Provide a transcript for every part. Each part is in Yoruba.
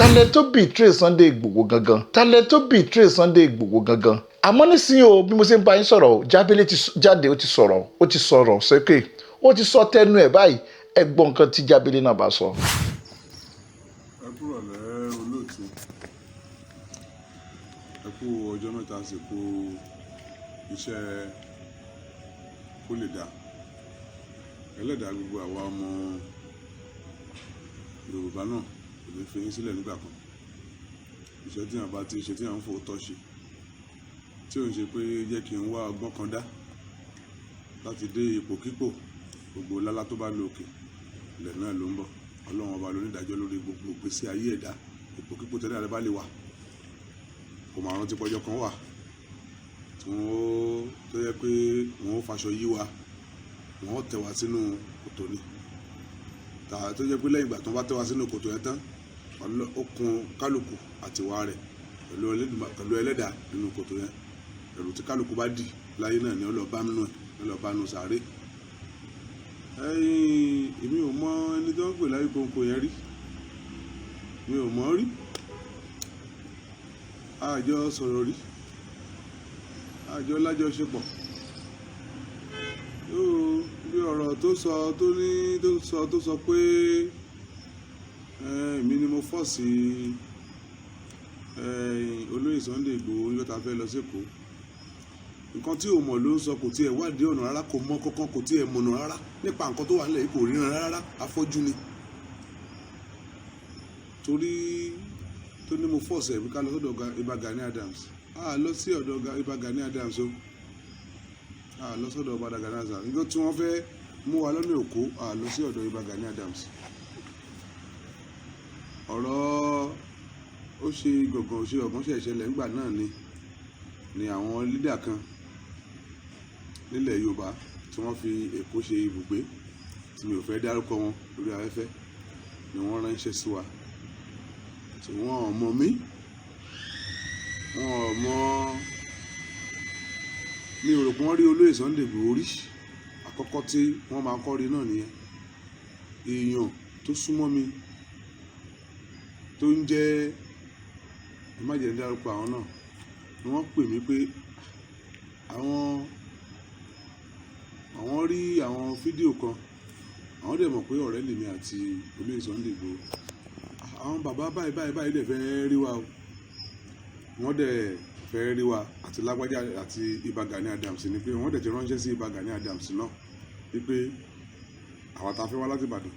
talẹ̀ tó betray Sunday Igboho gangan talẹ̀ tó betray Sunday Igboho gangan àmọ́ nísìnyí o bí mo ṣe ń bá yín sọ̀rọ̀ Jábélé ti jáde ó ti sọ̀rọ̀ sókè ó ti sọ tẹnu ẹ̀ báyìí ẹ gbọ́ nǹkan tí Jábélé náà bá sọ. ẹ kúrò lẹ́ olóòtú ẹ kú ọjọ́ mẹ́ta àsìkò iṣẹ́ kó lè dá ẹlẹ́dàá gbogbo àwa ọmọ Yorùbá náà kò lè fi yín sílẹ̀ nígbà kan iṣẹ́ tí yàn bá ti ṣe tí yàn ń fò tọ́ ṣe tí ò ń ṣe pé jẹ́ kí n wá ọgbọ́n kan dá láti dé ipòkípò gbogbo lálá tó bá lókè ilẹ̀ náà ló ń bọ̀ Ọlọ́run ọba lónídàájọ́ lórí gbogbo ìgbésí ayé ẹ̀dá ipòkípò tẹ́lẹ̀ rẹ bá lè wà kò máa rántí pọ́jọ́ kan wà tí wọ́n tó yẹ pé wọ́n faṣọ yí wa wọ́n tẹ̀ wá sínú kòtò ni tó jẹ́ pé lẹ́yìn ìgbà tó bá tẹ̀ wá sínú kòtò yẹn tán ó kun kálukú àtiwá rẹ̀ pẹ̀lú ẹlẹ́dàá nínú kòtò yẹn ẹ̀rù tí kálukú bá dì láyé náà ni ọlọ́ọ̀bá nínú ẹ̀ ọlọ́ọ̀bá nù sàárè. Èmi ò mọ ẹni tó ń pè láyé kóńkó yẹn rí mi ò mọ̀ rí àjọ sọ̀rọ̀ rí àjọ lájọṣepọ̀ bí ọ̀rọ̀ tó sọ pé èmi ni mo fọ́ọ̀sì olóyè Sunday Igboho yọta fẹ́ lọ sẹ́kọ̀ọ́ nǹkan tí o mọ̀ ló ń sọ kò tiẹ̀ wádìí ọ̀nà rárá kò mọ̀ kankan kò tiẹ̀ mọ̀nà rárá nípa nǹkan tó wà nílẹ̀ kò ríran rárá afọ́jú ni torí tó ní mo fọ́ọ̀sì ẹ̀mí ká lọ sọ́dọ̀ Ìbà Gani Adams lọ sí ọ̀dọ̀ Ìbà Gani Adams o lọ sọ́dọ̀ Ìbà Gani Adams nígbà tí wọ́n fẹ́ mú wa lọ́nà òkú lọ sí ọ̀dọ̀ Ìbà Gani Adams ọ̀rọ̀ ó ṣe gbọ̀ngàn ó ṣe ọ̀gbọ́n ṣẹ̀ṣẹ̀lẹ̀ nígbà náà ni àwọn lídà kan nílẹ̀ Yorùbá tí wọ́n fi Èkó ṣe ibùgbé tí mi ò fẹ́ dárúkọ wọn lórí afẹ́fẹ́ ni wọ́n ránṣẹ́ sí wa tí wọ́n mọ̀ mí wọ́n mọ̀ mi ò rò pé wọ́n rí olóyè Sunday Igboho rí àkọ́kọ́ tí wọ́n máa kọ́ rí náà nìyẹn èèyàn tó súnmọ́ mi tó ń jẹ́ ìmájẹ̀ dárúkọ àwọn náà ni wọ́n pè mí pé àwọn rí àwọn fídíò kan àwọn dẹ̀ mọ̀ pé ọ̀rẹ́ lèmi àti olóyè Sunday Igboho àwọn bàbá báyìí dẹ̀ fẹ́ rí wa o wọ́n dẹ̀ fẹ́ rí wa àti Lágbájá àti Ìbà Gani Adams ni pé wọ́n dẹ̀ ti ránṣẹ́ sí Ìbà Gani Adams náà wípé àwọn tá a fẹ́ wá láti Ìbàdàn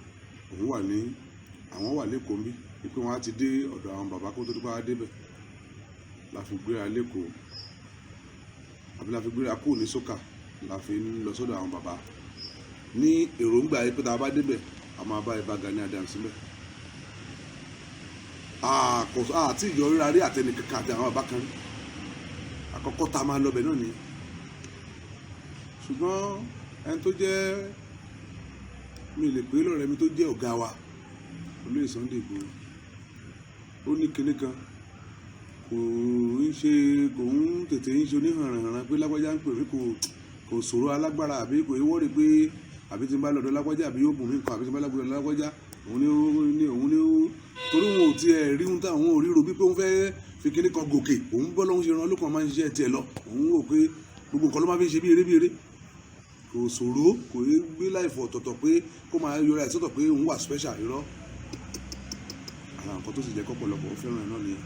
àwọn wà lẹ́kọ̀ọ́ bí wípé wọ́n á ti dé ọ̀dọ̀ àwọn bàbá kó tó tó bá débẹ̀ la fi gbéra lẹ́kọ̀ọ́ àbí la fi gbéra kúrò ní sókà la fi ń lọ sọ́dọ̀ àwọn bàbá ní èròǹgbà yìí pé tá a bá débẹ̀ a máa bá Ìbà Gani Adams síbẹ̀ àti ìjọ ríra rí àtẹnì kankan àti àwọn bàbá kan àkọ́kọ́ tá a máa lọ bẹ̀ náà ni ṣùgbọ́n ẹni tó jẹ́ mi lè pè lọ́rẹ́ mi tó jẹ́ ọ̀gá wa olóyè Sunday Igboho ó ní kinní kan kò ń tètè ń ṣe oníhànrànràn pé Lágbájá ń pè mí kò sọ̀rọ̀ alágbára àbí kò wọ́ọ̀rì pé àbí tí n bá lọ́dọ̀ Lágbájá àbí yóò bùn mí nǹkan àbí tí n bá lọ́dọ̀ Lágbájá òun ni torí wọn ò tiẹ̀ rí ohun táwọn ò ríro bí pé òun fẹ́ fi kinní kan gòkè òun bọ́ lọ́hún ṣe ran lókàn máa ń ṣiṣẹ́ tiẹ̀ lọ òun wò pé gbogbo nǹkan ló máa fi ń ṣe bí eré kò sọ̀rọ̀ kò gbé láìfọ̀ ọ̀tọ̀ọ̀tọ̀ pé kó máa yọra ẹ̀ sọ́tọ̀ pé òun wà special irọ́ àwọn nǹkan tó sì jẹ́ kọ́pọ̀lọpọ̀ fẹ́ràn ẹ̀ náà nìyẹn.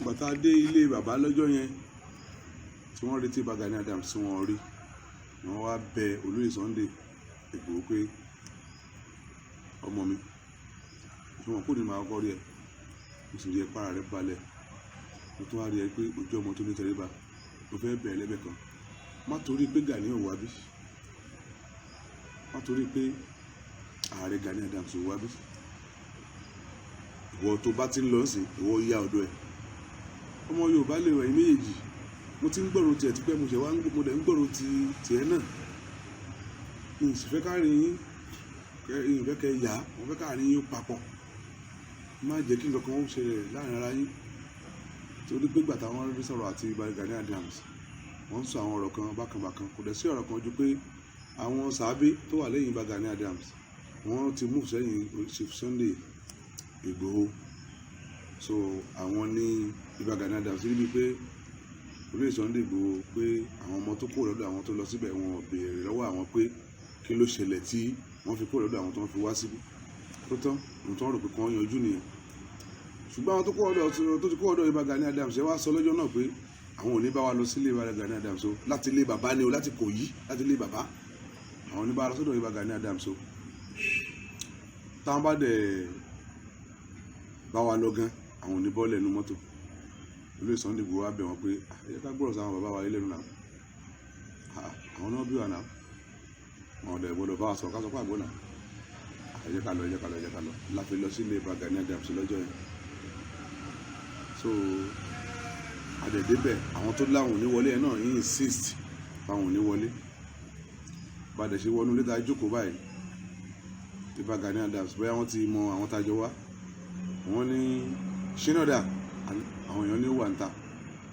bàtà dé ilé bàbá lọ́jọ́ yẹn tí wọ́n retí Ìbà Gani Adams tí wọ́n rí wọ́n wá bẹ olóyè Sunday Igboho pé ọmọ mi tí wọ́n kò ní máa kọ́ rí ẹ mo sì rí ẹ para rẹ balẹ̀ mo tún wá rí ẹ pé ojú ọmọ tó ní tẹríba mo fẹ́ bẹ̀rẹ̀ lẹ́bẹ̀ kan má torí pé Gani ò wá bí má torí pé ààrẹ Gani Adams ò wá bí ìwọ tó bá ti ń lọ sí ìwọ yá ọ̀dọ̀ ẹ̀ ọmọ Yorùbá lè wẹ̀ méjèèjì mo ti ń gbọ́rọ̀ tiẹ̀ tipẹ́ mo ṣẹ̀ wá mo dẹ̀ ń gbọ́rọ̀ tiẹ̀ náà ní ìsìfẹ́ káàrin yín ìfẹ́ kẹ́ yá mo fẹ́ káàrin yín papọ̀ má jẹ́ kí nǹkan kan ó ṣẹlẹ̀ láàrin ara yín torí pé gbàtà wọn rí sọ̀rọ̀ àti Ìbà Gani Adams wọ́n ń sọ àwọn ọ̀rọ̀ kan bákan kò dẹ̀ sí ọ̀rọ̀ kan ju pé àwọn sàábé tó wà lẹ́yìn Ìbà Gani Adams wọ́n ti move sẹ́yìn Chief Sunday Igboho, so àwọn ní Ìbà Gani Adams níbi pé olóyè Sunday Igboho pé àwọn ọmọ tó kó lọ́dọ̀ àwọn tó lọ síbẹ̀ wọn béèrè lọ́wọ́ àwọn pé kí ló ṣẹlẹ̀ tí wọ́n fi kó lọ́dọ̀ àwọn tó ń fi wá síbí tó tán ohun tó ń rò pé kí wọ́n yanjú nìyẹn. Ṣùgbọ́n àwọn tó ti kó ọ̀dọ̀ Ìbà Gani Adams ẹ wá sọ lọ́jọ́ náà pé àwọn ò ní bá wa lọ sílé Ìbà Gani Adams o, láti ilé bàbá ni o, láti Ìkòyí, láti ilé bàbá, àwọn ò ní bá wa lọ sọ́dọ̀ Ìbà Gani Adams o. Táwọn bá dẹ̀ bá wa lọ gan àwọn ò ní bọ́ọ̀lù ẹnu mọ́tò. Olóyè Sunday Igboho wá bẹ̀ wọ́n pé ẹ jẹ́ ká gbọ́dọ̀ sáwọn bàbá wa yé lẹ́nu náà, àwọn náà bí wa náà, àwọn ọ̀dọ̀ ìgbọ́dọ̀ bá wa sọ ká sọ pé àgbọ̀ náà, ẹ jẹ́ ká lọ láfi lọ sílé Ìbà Gani Adams lọ́jọ́ yẹn. So àdẹ̀dẹ́bẹ̀ àwọn tó láwọn ò ní wọlé ẹ̀ náà yín insist fáwọn ò ní wọlé. Bàdẹ̀ ṣe wọnú létà jókòó báyìí Ìbà Gani Adams bóyá wọ́n ti mọ àwọn tájọ wá, wọ́n ní Shina dà, àwọn èèyàn ní ó wà ń ta,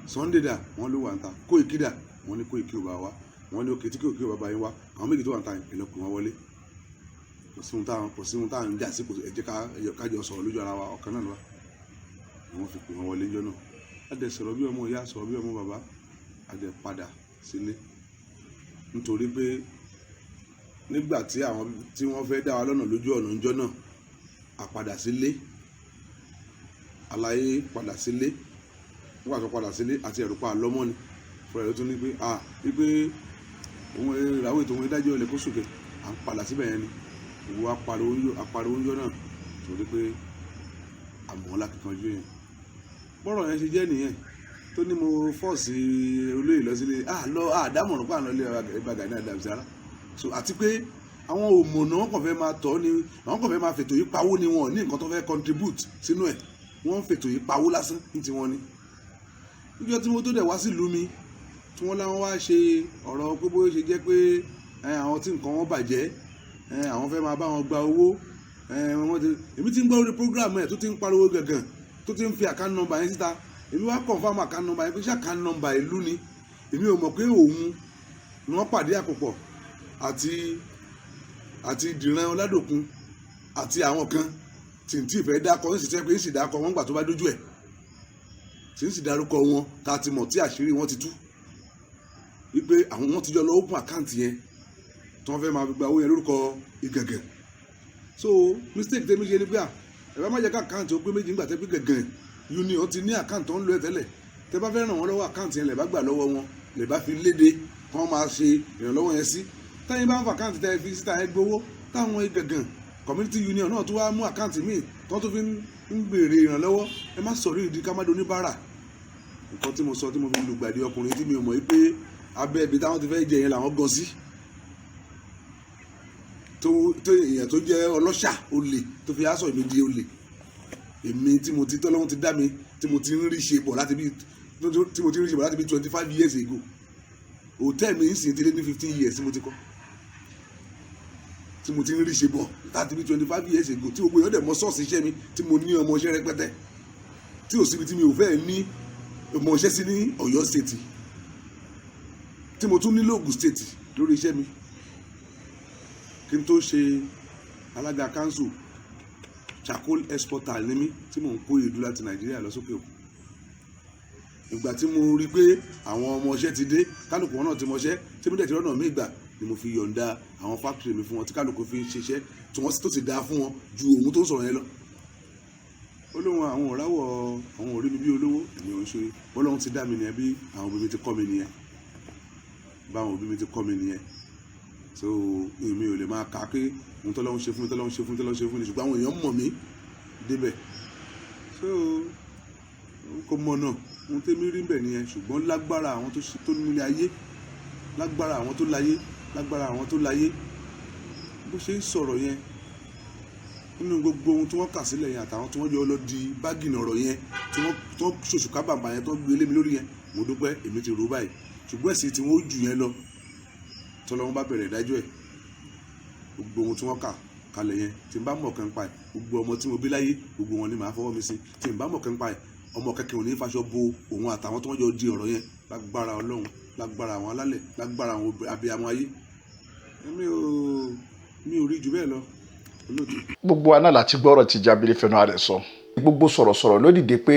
Sunday dà wọ́n ló wà ń ta, Koiki dà wọ́n ní Koiki ò bá wá, wọ́n ní òkè tí Koiki ò bá bá yín wá, àwọn méjì tó wà ń ta ìlọ́kùn wọn wọlé. Kò sí ohun táwọn ń jà sí, ẹ jẹ́ kájọ sọ̀rọ̀ lójú ara wa, ọ̀kan náà lọ wọ́n fi pè wọ́n wọlé jọ náà. Adẹ̀ sọ̀rọ̀ bí ọmọ ìyá, sọ̀rọ̀ bí ọmọ bàbá, adẹ̀ padà sílé nítorí pé nígbà tí àwọn tí wọ́n fẹ́ dá wa lọ́nà lójú ọ̀nà ńjọ́ náà, àpadà sílé, àlàyé padà sílé, nígbà tó padà sílé àti ẹ̀rù pa àlọ́mọ́ ni fúnra ẹ̀ tó ní pé wípé òun ìràwọ̀ ètò òun ìdájọ́ ilẹ̀ kó sùkè, à ń padà síbẹ̀ yẹn ni ìwọ apariwo ńjọ́ náà torí pé àmọ́ lákìkanjú yẹn. Bọ́rọ̀ yẹn ṣe jẹ́ nìyẹn tó ní mo fọ́ọ̀sì olóyè lọ sílé àdámọ̀ràn pààlọ́ lé Ìbà Gani Adams rárá. So àti pé àwọn òmùnà wọn kàn fẹ́ máa tọ́ ni, àwọn kàn fẹ́ máa fètò yìí pawó ni wọn ní nǹkan tó fẹ́ contribute sínú ẹ̀, wọ́n ń fètò yìí pawó lásán ní tiwọn ni. Níjọ́ tí mo tó dẹ̀ wá sílùú mi tí wọ́n láwọn wá ṣe ọ̀rọ̀ pé bó ṣe jẹ́ pé àwọn tí nǹkan wọn bàjẹ́ àwọn fẹ́ máa bá wọn gba owó, èmi ti ń gbọ́ orí program ẹ̀ tó ti ń pariwo gàngàn tó ti ń fi account number yẹn síta, èmi wá confirm account number yẹn pé ṣé account number ìlú ni, èmi ò mọ̀ pé òun ni wọ́n pàdé àpòpọ̀ àti Dìran Ọládòkun àti àwọn kan tí n tí ìfẹ́ dákọ̀ ń sì tẹ́ pé ń sì dákọ̀ wọ́n gbà tó bá dójú ẹ̀ tí ń sì dárúkọ wọn tá a ti mọ̀ tí àṣírí wọn ti tú wípé àwọn wọn ti jọ lọ open account yẹn tí wọ́n fẹ́ máa fi gba owó yẹn lórúkọ Ìgàngàn. So mistake tẹ́mi ṣe ni pé ẹ bá má jẹ́ ká àkáǹtì ó pé méjì nígbà tẹ́ pé Ìgàngàn union ti ní àkáǹtì tó ń lo ẹ̀ tẹ́lẹ̀, tẹ́ bá fẹ́ ràn wọ́n lọ́wọ́ àkáǹtì yẹn lè bá gbà lọ́wọ́ wọn, lè bá fi léde kí wọ́n máa ṣe ìrànlọ́wọ́ yẹn sí. Táyìn bá ń fa àkáǹtì tẹ́ fi síta ẹ gbowó, táwọn Ìgàngàn community union náà tó wá mú àkáǹtì míì tó fi ń béèrè ìrànlọ́wọ́, ẹ má sọ̀rọ̀ ìdí ká má do oníbàárà. Nǹkan tí mo sọ tí mo fi lùgbàdì ọkùnrin tí mi ò mọ̀ pé abẹ́ ibi táwọn ti fẹ́ jẹ yẹn làwọn gan sí, tó èèyàn tó jẹ́ ọlọ́ṣà olè tó fi aṣọ mi di olè, èmi tí mo ti tọ́lọ́wọ́n ti dá mi tí mo ti ń rí ṣe bọ̀ láti bí 25 years ago, hòtẹ́ẹ̀lì mi ń sìn ti lé ní 15 years tí mo ti kọ́, tí mo ti ń rí ṣe bọ̀ láti bí 25 years ago, tí gbogbo èèyàn dẹ̀ mọ sọ́ọ̀sì iṣẹ́ mi, tí mo ní ọmọ iṣẹ́ rẹpẹtẹ, tí ò síbi tí mi ò fẹ́ ní ọmọ iṣẹ́ sí ní Ọ̀yọ́ state, tí mo tún ní Ògùn state lórí iṣẹ́ mi kí n tó ṣe alága council. Charcoal exporter ni mí tí mò ń kó èédú láti Nàìjíríà lọ sókè òkun. Ìgbà tí mo rí pé àwọn ọmọọṣẹ́ ti dé, kálukú wọn náà ti mọṣẹ́, tí mo dẹ̀ ti rọ́nà mí gbà ni mo fi yọ̀ǹda àwọn factory mi fún wọn tí kálukú fi ń ṣiṣẹ́ tí wọ́n tó ti dáa fún wọn ju òun tó ń sọ̀rọ̀ yẹn lọ. Ó lóun àwọn òráwọ̀ àwọn òrí mi bí olówó, èmi ò ń ṣe bọ́lọ́hún ti dá mi nìyẹn, bí àwọn òbí mi ti kọ́ mi nìyẹn, báwọn òbí mi ti kọ́ mi nìyẹn. So èmi ò lè máa kà pé ohun tọ́lọ́hún ṣe fún mi, tọ́lọ́hún ṣe fún mi, tọ́lọ́hún ṣe fún mi, ṣùgbọ́n àwọn èèyàn mọ̀ mí débẹ̀. So kò mọ̀ náà ohun tẹ́mi rí bẹ̀ nìyẹn, ṣùgbọ́n lágbára àwọn tó nílé ayé, lágbára àwọn tó láyé, lágbára àwọn tó láyé, bó ṣe ń sọ̀rọ̀ yẹn nínú gbogbo ohun tí wọ́n kà sílẹ̀ yẹn àtàwọn tí wọ́n jọ lọ di bágìnì ọ̀rọ̀ yẹn tí wọ́n ṣòṣùká bàbà yẹn tó gbé lé mi lórí yẹn, mo dúpẹ́ èmi ti rò báyìí. Ṣùgbọ́n ẹ̀sìn tí wọ́n jù yẹn lọ tọ́lọ́wọ́n bá bẹ̀rẹ̀ ìdájọ́ ẹ̀, gbogbo ohun tí wọ́n kà kalẹ̀ yẹn tí n bá mọ̀ kàn pa ẹ̀, gbogbo ọmọ tí mo bí láyé gbogbo wọn ni màá fọwọ́ mi sí, tí n bá mọ̀ kàn pa ẹ̀, ọmọ kẹkẹ òní faṣọ bo òun àtàwọn tí wọ́n jọ di ọ̀rọ̀ yẹn, lágbára Ọlọ́run, lágbára àwọn alálẹ̀, lágbára àwọn abiyamọ ayé. Mi ò rí jù bẹ́ẹ̀ lọ. olóòtú. gbogbo wa náà láti gbọ́rọ̀ tí Jábélé fẹnu ara rẹ̀ sọ gbogbo sọ̀rọ̀sọ̀rọ̀ ló dìde pé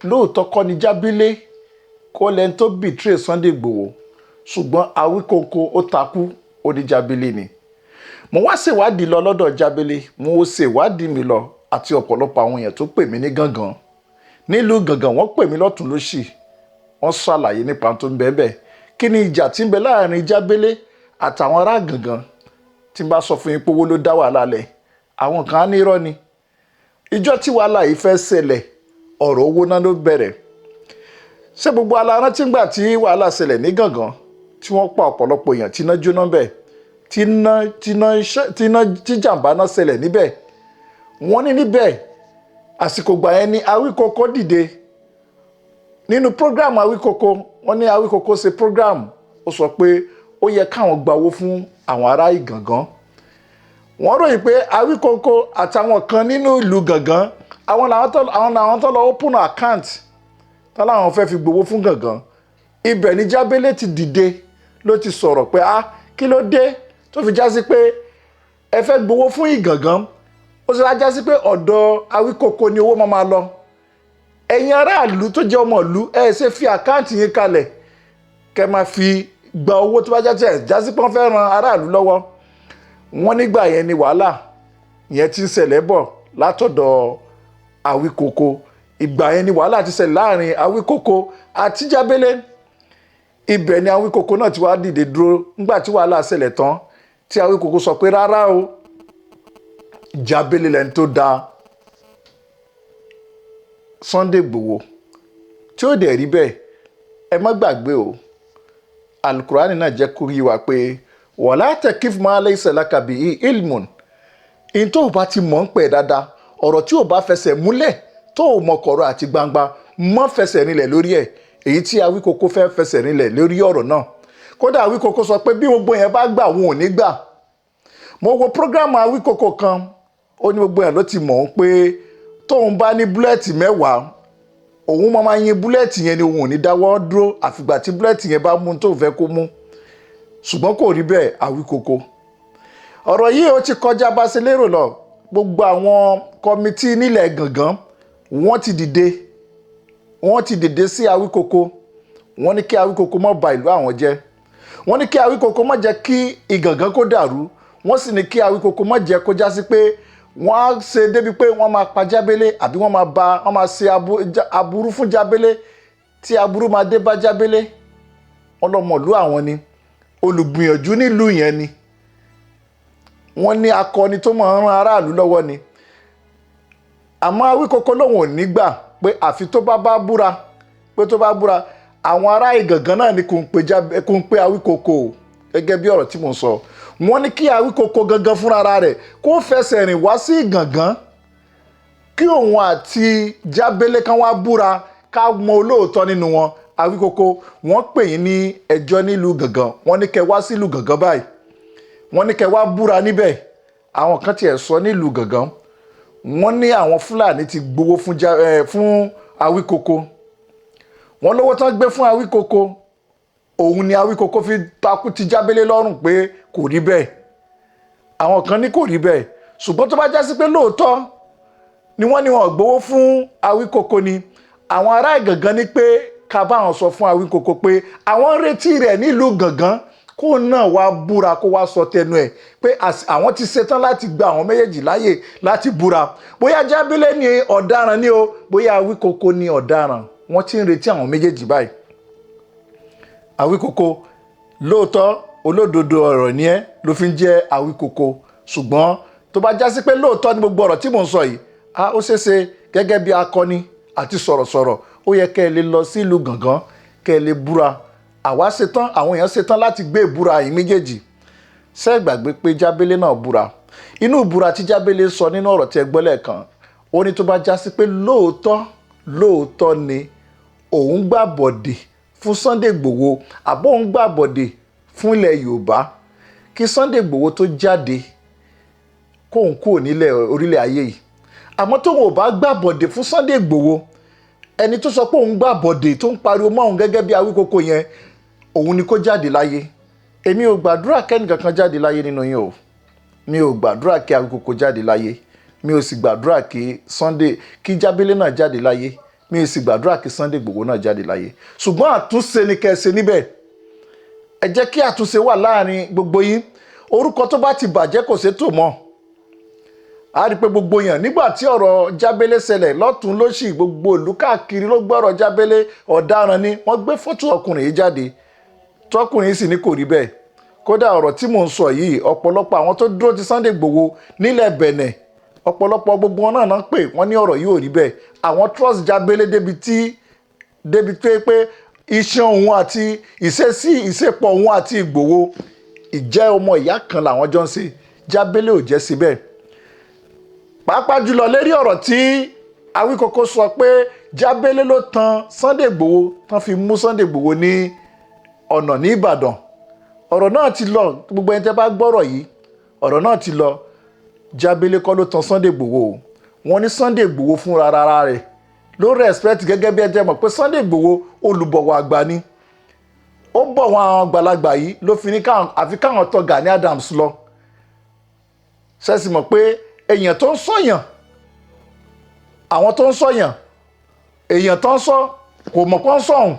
lóòótọ́ kọ́ ni Jábélé kó lẹ́ni tó bìtírè Sunday Igboho ṣùgbọ́n Awíkóńkó ó takú ó ní Jábélé ni mo wá ṣèwádìí lọ lọ́dọ̀ Jábélé mo ṣèwádìí mi lọ àti ọ̀pọ̀lọpọ̀ àwọn èèyàn tó pè mí ní gángan nílùú gángan wọ́n pè mí lọ́tún lósì wọ́n ṣàlàyé nípa tó ń bẹ bẹ́ẹ̀ kí ni ìjà tí ń bẹ láàrin Jábélé àtàwọn ará gángan tí n bá sọ fún yín pé owó ló dá wàhálà lẹ̀ àwọn kan á ní irọ́ ni ìjọ tí wàhálà yìí fẹ́ ṣẹlẹ̀ ọ̀rọ̀ owó náà ló bẹ̀rẹ̀ ṣé gbogbo alára tí ń gbà tí wàhálà ṣẹlẹ̀ ní gángan tí wọ́n pa ọ̀pọ̀lọpọ̀ èèyàn tí iná jóná bẹ̀ tí jàǹbá náà ṣẹlẹ̀ níbẹ̀ wọ́n ní níbẹ̀ àsìkò gbà yẹn ni Awíkóńkó dìde nínú program Awíkóńkó wọ́n ní Awíkóńkó ṣe program ó sọ pé ó yẹ káwọn gba owó fún àwọn ará Ìgàngán wọ́n ròyìn pé Awíkóńkó àtàwọn kan nínú ìlú Gàngán àwọn làwọn tó lọ open account tán láwọn fẹ́ fi gbowó fún Gàngán ibẹ̀ ni Jábélé ti dìde ló ti sọ̀rọ̀ pé kí ló dé tó fi já sí pé ẹ fẹ́ gbowó fún Ìgàngán ó sì rájá sí pé ọ̀dọ̀ Awíkóńkó ni owó máa lọ ẹ̀yin aráàlú tó jẹ́ ọmọ ìlú ẹ ṣe fi àkáǹtì yín kalẹ̀ kẹ́ máa fi gba owó tó bá já sí pé wọ́n fẹ́ ran aráàlú lọ́wọ́ wọ́n nígbà yẹn ni wàhálà yẹn ti ń ṣẹlẹ̀ bọ̀ látọ̀dọ̀ Awíkóńkó ìgbà yẹn ni wàhálà ti ṣẹlẹ̀ láàrin Awíkóńkó àti Jábélé ibẹ̀ ni Awíkóńkó náà ti wá dìde dúró nígbà tí wàhálà ṣẹlẹ̀ tán tí Awíkóńkó sọ pé rárá o Jábélé lẹni tó da Sunday Igboho tí ó dẹ̀ rí bẹ́ẹ̀ ẹ má gbàgbé o alukurani náà jẹ́ kó yé wa pé wala takif ma laysa laka bihi ilmun in tó o bá ti mọ̀ ń pẹ̀ dáadáa ọ̀rọ̀ tí o bá fẹsẹ̀ múlẹ̀ tó o mọ̀ kọ̀rọ̀ àti gbangba mọ́ fẹsẹ̀ rinlẹ̀ lórí ẹ̀ èyí tí Awíkóńkó fẹ́ fẹsẹ̀ rinlẹ̀ lórí ọ̀rọ̀ náà kódà Awíkóńkó sọ pé bí gbogbo yẹn bá gbà wọn ò ní gbà mo wo prógrámù Awíkóńkó kan ó ní gbogbo yẹn ló ti mọ̀ ń pé tóun bá ní búlẹ́ẹ̀tì 10 òun máa yin búlẹ́ẹ̀tì yẹn ni òun ò ní dáwọ́ dúró àfìgbà tí búlẹ́ẹ̀tì yẹn bá mú tó fẹ́ kó mú ṣùgbọ́n kò rí bẹ́ẹ̀ Awíkóńkó ọ̀rọ̀ yìí ó ti kọjá bá ṣe lérò lọ gbogbo àwọn kọmitì nílẹ̀ Gàngán wọ́n ti dìde sí Awíkóńkó wọ́n ní kí Awíkóńkó má ba ìlú àwọn jẹ́ wọ́n ní kí Awíkóńkó má jẹ́ kí Ìgàngán kó dàrú wọ́n sì ní kí Awíkóńkó má jẹ́ kó já sí pé wọ́n á ṣe débi pé wọ́n máa pa Jábélé àbí wọ́n máa ṣe aburú fún Jábélé tí aburú máa dé bá Jábélé ọlọ́mọlú àwọn ni olùgbìyànjú nílùú yẹn ni wọ́n ní akọni tó máa ń ran aráàlú lọ́wọ́ ni àmọ́ Awíkóńkó lòun ò ní gbà pé àfi tó bá búra pé tó bá búra àwọn ará Ìgàngán náà ni kò ń pe Awíkóńkó gẹ́gẹ́ bí ọ̀rọ̀ tí mo sọ wọ́n ní kí Awíkóńkó gangan fúnra rẹ̀ kó fẹsẹ̀ rìn wá sí Ìgàngán kí òun àti Jábélé kan wá búra ká mọ olóòótọ́ nínú wọn Awíkóńkó wọ́n pè yín ní ẹjọ́ nílùú Gàngán wọ́n ní kẹ́ wá sílùú Gàngán báyìí wọ́n ní kẹ́ wá búra níbẹ̀ àwọn kan tiẹ̀ sọ nílùú Gàngán wọ́n ní àwọn Fúlàní ti gbowó fún Awíkóńkó wọ́n lówó tán gbé fún Awíkóńkó òun ni Awíkóńkó fi takú ti Jábélé lọ́rùn pé kò rí bẹ́ẹ̀ àwọn kan ní kò rí bẹ́ẹ̀ ṣùgbọ́n tó bá já sí pé lóòótọ́ ni wọ́n ní wọn gbowó fún Awíkóńkó ni àwọn ará Ìgàngán ní pé ká bá wọn sọ fún Awíkóńkó pé àwọn retí rẹ̀ nílùú Gàngán kó náà wá búra kó wá sọ tẹnu ẹ̀ pé àwọn ti ṣetán láti gba àwọn méjèèjì láàyè láti búra bóyá Jábélé ni ọ̀daràn ni o bóyá Awíkóńkó ni ọ̀daràn wọ́n ti ń retí àwọn méjèèjì báyìí Awíkóńkó lóòótọ́ olódodo ọ̀rọ̀ ni ẹ́ ló fi ń jẹ́ Awíkóńkó ṣùgbọ́n tó bá já sí pé lóòótọ́ ni gbogbo ọ̀rọ̀ tí mò ń sọ yìí ó ṣeéṣe gẹ́gẹ́ bí akọni àti sọ̀rọ̀sọ̀rọ̀ ó yẹ kẹ́ ẹ lè lọ sí ìlú Gàngán kẹ́ ẹ lè búra àwa ṣetán àwọn èèyàn ṣetán láti gbé ìbúra yìí méjèèjì ṣé ẹ gbàgbé pé Jábélé náà búra inú ìbúra tí Jábélé sọ nínú ọ̀rọ̀ tí ẹ gbọ́ lẹ́ẹ̀kan ó ní tó bá já sí pé lóòótọ́ ni òun gbàbọ̀dè fún Sunday Igboho àbọ̀ òun gbàbọ̀dè fún ilẹ̀ Yorùbá kí Sunday Igboho tó jáde kóun kúrò nílẹ̀ orílẹ̀ ayé yìí àmọ́ tóun ò bá gbàbọ̀dè fún Sunday Igboho ẹni tó sọ pé òun gbàbọ̀dè tó ń pariwo mọ́ òun gẹ́gẹ́ bí Awíkóńkó yẹn òun ni kó jáde láyé èmi ò gbàdúrà kẹ́nìkankan jáde láyé nínú yín o mi ò gbàdúrà kí Awíkoko jáde láyé, mi ò sì gbàdúrà kí Jábélé náà jáde láyé, mi ò sì gbàdúrà kí Sunday Igboho náà jáde láyé. Ṣùgbọ́n àtúnṣe ni kẹ́ ẹ ṣe níbẹ̀. Ẹ jẹ́ kí àtúnṣe wà láàrin gbogbo yín. Orúkọ tó bá ti bàjẹ́ kò ṣètò mọ́. A rí pé gbogbo yàn nígbà tí ọ̀rọ̀ Jábélé ṣẹlẹ̀ lọ́tún lósì, gbogbo ìlú káàkiri ló gbọ́rọ̀ Jábélé ọ̀daràn ni. Wọ́n gbé fọ́tò ọkùnrin yìí jáde, tọkùnrin yìí sì ní kò rí bẹ́ẹ̀. Kódà ọ̀rọ̀ tí mò ń sọ yìí, ọ̀pọ̀lọpọ̀ àwọn tó dúró ti Sunday Igboho nílẹ̀ Bẹ̀nẹ̀, ọ̀pọ̀lọpọ̀ gbogbo wọn náà pè wọ́n ní ọ̀rọ̀ yìí ò rí bẹ́ẹ̀. Àwọn trust Jábélé débi pé iṣẹ́ òun àti ìṣepọ̀ òun àti Igboho ìjẹ́ ọmọ ìyá kan làwọn jọ ń ṣe. Jábélé ò jẹ́ síbẹ̀. Pàápàá jùlọ lérí ọ̀rọ̀ tí Awíkoko sọ pé Jábélé ló tan Sunday Igboho tán fi mú Sunday Igboho ní ọ̀nà ní Ìbàdàn. Ọ̀rọ̀ náà ti lọ, gbogbo ẹni tẹ́ bá gbọ́rọ̀ yìí, ọ̀rọ̀ náà ti lọ. Jábélé kọ́ ló tan Sunday Igboho. Wọ́n ní Sunday Igboho fúnra ara rẹ̀ ló respect gẹ́gẹ́ bí ẹ jẹ́ mọ̀ pé Sunday Igboho olùbọ̀wọ̀ àgbà ni. Ó bọ̀ wọn àwọn àgbàlagbà yìí ló fi ní àfi káwọn tọ Gani Adams lọ. Ṣẹ́sì mọ̀ pé èèyàn tó ń sọ̀yàn, àwọn tó ń sọ̀yàn, èèyàn tó ń sọ kò mọ̀ pé ń sọ̀hún.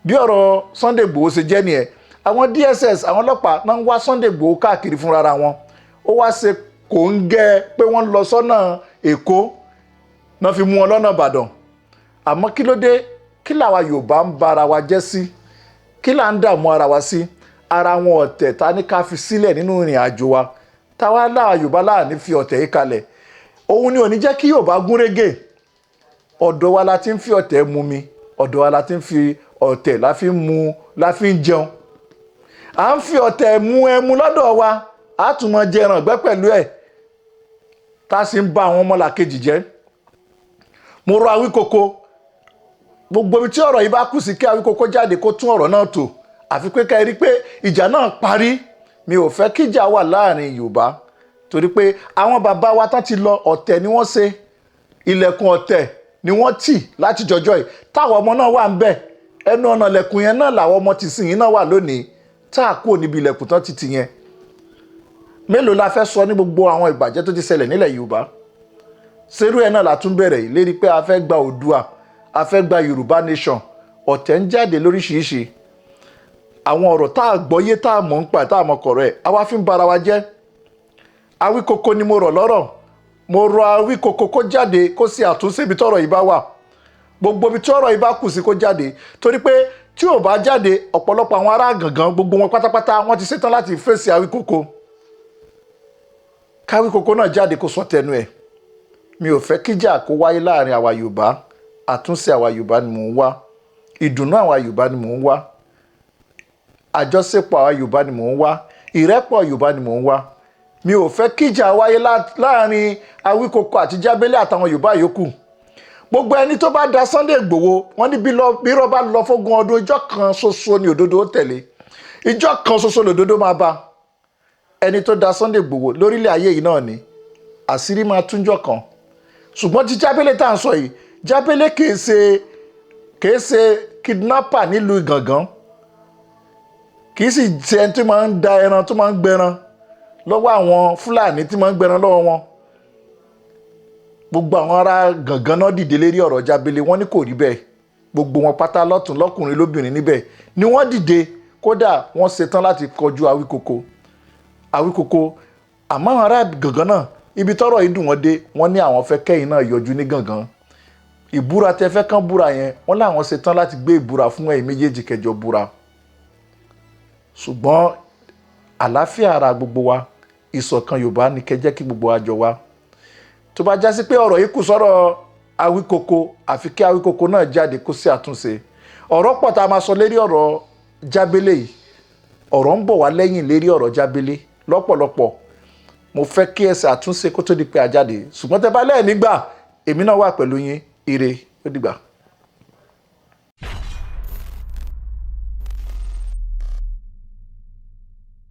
Bí ọ̀rọ̀ Sunday Igboho ṣe jẹ́ nìyẹn. Àwọn DSS, àwọn ọlọ́pàá náà ń wá Sunday Igboho káàkiri fúnra wọn. Ó wá ṣe kò ń gẹ́ pé wọ́n lọ sọ́nà Èkó náà fi mú wọn lọ́nà Ìbàdàn. Àmọ́ kí ló dé? Kí làwa Yorùbá ń ba ara wa jẹ́ sí? Kí là ń dààmú ara wa sí? Ara wọn ọ̀tẹ̀ ta ní ká fi sílẹ̀ nínú ìrìn àjò wa. Táwa láwa Yorùbá láàní fi ọ̀tẹ̀ yìí kalẹ̀. Òun ni ò ní jẹ́ kí Yorùbá gún régé. Ọ̀dọ̀ wa la ti ń fi ọ̀tẹ̀ mu mi. Ọ̀dọ̀ wa la ti ń fi ọ̀tẹ̀ la fi ń jẹun. À ń fi ọ̀tẹ̀ mu ẹmu lọ́dọ̀ wa. A tún mọ jẹran ọ̀gbẹ́ pẹ̀lú ẹ̀. Tá a sì ń ba àwọn ọmọlàkejì jẹ́. Mo rọ Awíkoko, gbogbo ibi tí ọ̀rọ̀ yìí bá kù sí kí Awíkoko jáde kó tún ọ̀rọ̀ náà tò. Àfi pé ká rí pé ìjà náà parí. Mi ò fẹ́ kíjà wà láàrin Yorùbá. Torí pé àwọn bàbá wa tán ti lọ, ọ̀tẹ̀ ni wọ́n ṣe. Ilẹ̀kùn ọ̀tẹ̀ ni wọ́n tì láti jọjọ́ yìí. Táwọn ọmọ náà wà ń bẹ̀. Ẹnu ọ̀nà ilẹ̀kùn yẹn náà làwọn ọmọ ti sìn yín náà wà lónìí. Tá a kúrò níbi ilẹ̀kùn tán ti yẹn. Mélòó la fẹ́ sọ ní gbogbo àwọn ìbàjẹ́ tó ti ṣẹlẹ̀ nílẹ̀ Yorùbá? Ṣerú ẹ̀ náà la tún bẹ̀rẹ̀ yìí lérí pé a fẹ́ gba Oòduà, a fẹ́ gba Yorùbá nation. Ọ̀tẹ̀ ń jáde lóríṣiríṣi. Àwọn ọ̀rọ̀ tá a gbọ́yé tá a mọ̀ ń pa tá a mọ̀ kọ̀rọ̀ ẹ̀, àwa fi ń bara wa jẹ́. Awíkoko ni mo rọ̀ lọ́rọ̀. Mo rọ Awíkoko kó jáde kó ṣe àtúnṣe ibi tọ́rọ̀ yìí bá wà. Gbogbo ibi tí ọ̀rọ̀ yìí bá kù sí kó jáde. Torí pé tí ò bá jáde, ọ̀pọ̀lọpọ̀ àwọn ará Gàngán gbogbo wọn pátápátá wọ́n ti ṣetán láti fèsì Awíkoko. Káwíkoko náà jáde kó sọ tẹnu ẹ̀. Mi ò fẹ́ kíjà kó wáyé láàrin àwa Yorùbá. Àtúnṣe àwa Yorùbá ni mò ń wá. Ìdùnnú àwa Yorùbá ni mò ń wá. Àjọṣepọ̀ àwa Yorùbá ni mò ń wá. Ìrẹ́pọ̀ Yorùbá ni mò ń wá. Mi ò fẹ́ kíjà wáyé láàrin Awíkoko àti Jábélé àtàwọn Yorùbá yòókù. Gbogbo ẹni tó bá da Sunday Igboho, wọ́n ní bí irọ́ bá lọ fógun ọdún, ìjọ kan ṣoṣo ni òdodo ó tẹ̀lé. Ìjọ kan ṣoṣo lòdodo máa bá. Ẹni tó da Sunday Igboho lórílẹ̀ ayé yìí náà ni àṣírí máa túnjọ́ kan. Ṣùgbọ́n tí Jábélé tá à ń sọ yìí, Jábélé kìí ṣe kidnapper nílùú Gàngán. Kìí sì ṣe ẹni tó máa ń da ẹran, tó máa ń gbẹran lọ́wọ́ àwọn Fúlàní tí máa ń gbẹran lọ́wọ́ wọn. Gbogbo àwọn ará Gàngán náà dìde lérí ọ̀rọ̀ Jábélé, wọ́n ní kò rí bẹ́ẹ̀. Gbogbo wọn pátá lọ́tún lọ́kùnrin lóbìnrin níbẹ̀ ni wọ́n dìde. Kódà wọ́n ṣetán láti kọjú Awíkoko. Àmọ́ àwọn ará Gàngán náà, ibi tọ́rọ̀ yìí dùn wọ́n dé, wọ́n ní àwọn fẹ́ kẹ́yìn náà yọjú ní Gàngán. Ìbúra tẹ fẹ́ kán búra yẹn, wọ́n láwọn ṣetán láti gbé ìbúra fún ẹ̀yin méjèèjì kẹjọ búra. Ṣùgbọ́n àlàáfíà ara gbogbo wa, ìṣọ̀kan Yorùbá ni kẹ́ jẹ́ kí gbogbo wa jọ wá. Tó bá já sí pé ọ̀rọ̀ yìí kù sọ́rọ̀ Awíkoko, àfi kí Awíkoko náà jáde kó ṣe àtúnṣe. Ọ̀rọ̀ pọ̀ tá a máa sọ lérí ọ̀rọ̀ Jábélé yìí. Ọ̀rọ̀ ń bọ̀ wá lẹ́yìn lérí ọ̀rọ̀ Jábélé lọ́pọ̀lọpọ̀. Mo fẹ́ kí ẹ ṣe àtúnṣe kó tó di pé a jáde. Ṣùgbọ́n tẹ́ bá lẹ́ẹ̀ nígbà, èmi náà wà pẹ̀lú yín. Ire, ó dìgbà.